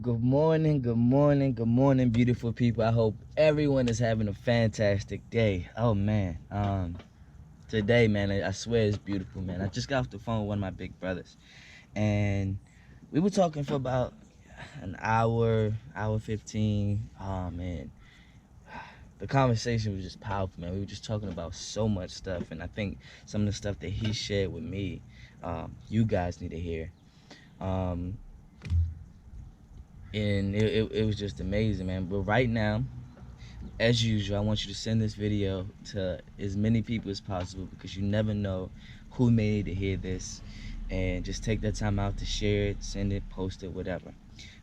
Good morning, good morning, good morning, beautiful people. I hope everyone is having a fantastic day. Oh man, today, man, I swear it's beautiful, man. I just got off the phone with one of my big brothers, and we were talking for about an hour 15. Oh man, the conversation was just powerful, man. We were just talking about so much stuff, and I think some of the stuff that he shared with me, you guys need to hear. Um, and it was just amazing, man. But right now, as usual, I want you to send this video to as many people as possible because you never know who may need to hear this. And just take that time out to share it, send it, post it, whatever.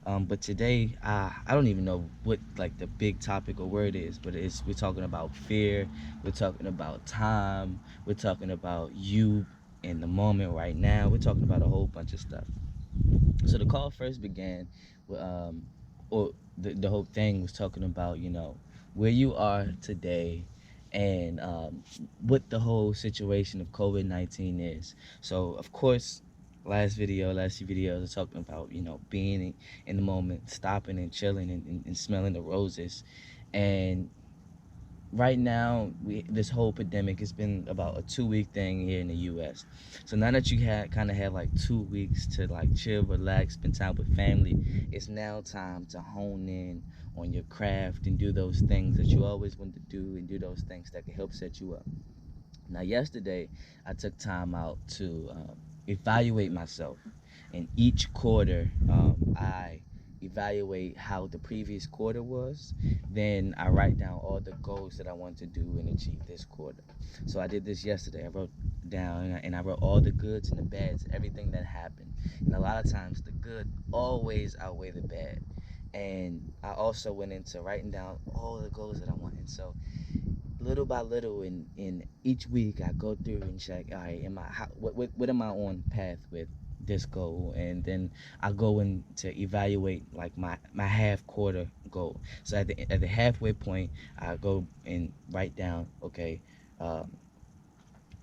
But today, I don't even know what like the big topic or word is, but we're talking about fear, we're talking about time, we're talking about you in the moment right now, we're talking about a whole bunch of stuff. So the call first began with, or the whole thing was talking about, where you are today and what the whole situation of COVID-19 is. So, of course, last few videos are talking about, being in the moment, stopping and chilling and smelling the roses. And right now this whole pandemic has been about a 2 week thing here in the US. So now that you had like 2 weeks to like chill, relax, spend time with family, it's now time to hone in on your craft and do those things that you always wanted to do and do those things that can help set you up. Now yesterday I took time out to evaluate myself. In each quarter, I evaluate how the previous quarter was. Then I write down all the goals that I want to do and achieve this quarter. So I did this yesterday. I wrote down and I wrote all the goods and the bads, everything that happened. And a lot of times the good always outweigh the bad. And I also went into writing down all the goals that I want. And so little by little in each week I go through and check, all right, what am I on path with this goal? And then I go in to evaluate like my half quarter goal. So at the halfway point I go and write down, okay, um,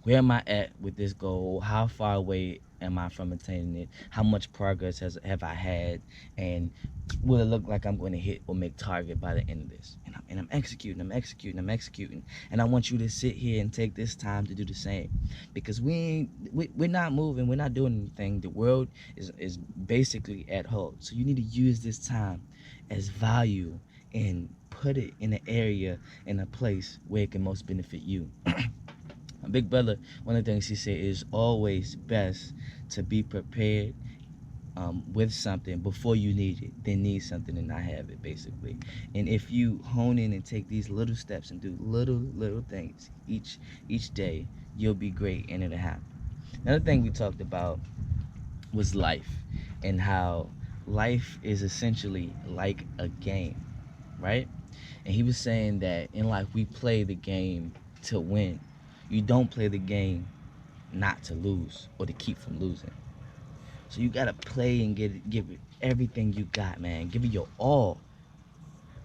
where am I at with this goal? How far away am I from attaining it? How much progress have I had? And will it look like I'm going to hit or make target by the end of this? And I'm executing, I'm executing. And I want you to sit here and take this time to do the same, because we're not moving, we're not doing anything. The world is basically at halt. So you need to use this time as value and put it in an area, in a place where it can most benefit you. My big brother, one of the things he said is always best to be prepared with something before you need it than need something and not have it, basically. And if you hone in and take these little steps and do little things each day, you'll be great and it'll happen. Another thing we talked about was life, and how life is essentially like a game, right? And he was saying that in life we play the game to win. You don't play the game not to lose or to keep from losing. So you gotta play and give it everything you got, man. Give it your all,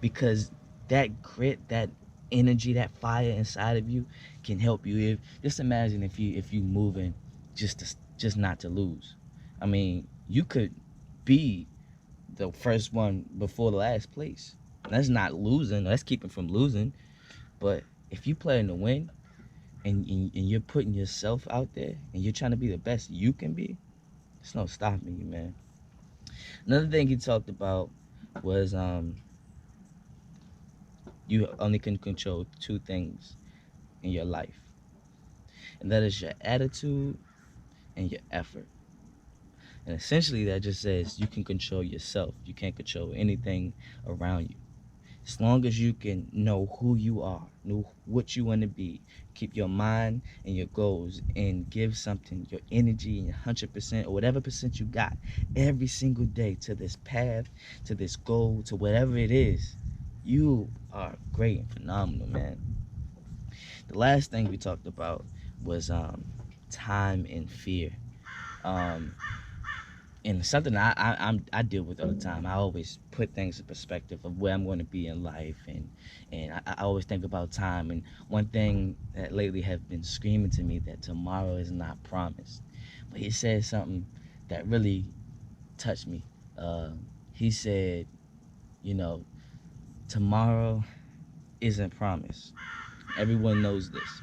because that grit, that energy, that fire inside of you can help you. If just imagine if you moving just not to lose. I mean, you could be the first one before the last place. That's not losing. That's keeping from losing. But if you playing to win, and you're putting yourself out there and you're trying to be the best you can be, there's no stopping you, man. Another thing he talked about was you only can control two things in your life, and that is your attitude and your effort. And essentially that just says you can control yourself, you can't control anything around you. As long as you can know who you are, know what you want to be, keep your mind and your goals, and give something, your energy and 100% or whatever percent you got every single day to this path, to this goal, to whatever it is, you are great and phenomenal, man. The last thing we talked about was time and fear. Um, and something I deal with all the time. I always put things in perspective of where I'm going to be in life, and I always think about time. And one thing that lately has been screaming to me, that tomorrow is not promised. But he said something that really touched me. He said, you know, tomorrow isn't promised. Everyone knows this.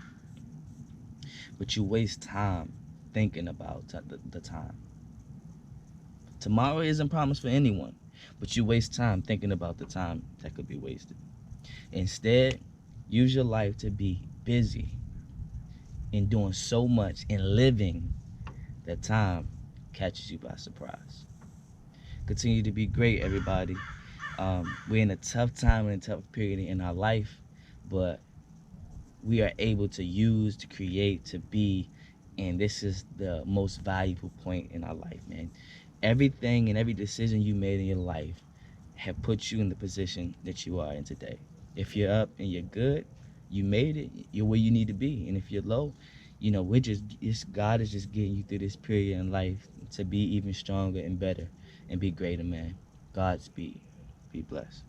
But you waste time thinking about the time. Tomorrow isn't promised for anyone, but you waste time thinking about the time that could be wasted. Instead, use your life to be busy in doing so much and living that time catches you by surprise. Continue to be great, everybody. We're in a tough time and a tough period in our life, but we are able to use, to create, to be, and this is the most valuable point in our life, man. Everything and every decision you made in your life have put you in the position that you are in today. If you're up and you're good, you made it. You're where you need to be. And if you're low, God is just getting you through this period in life to be even stronger and better and be greater, man. Godspeed. Be blessed.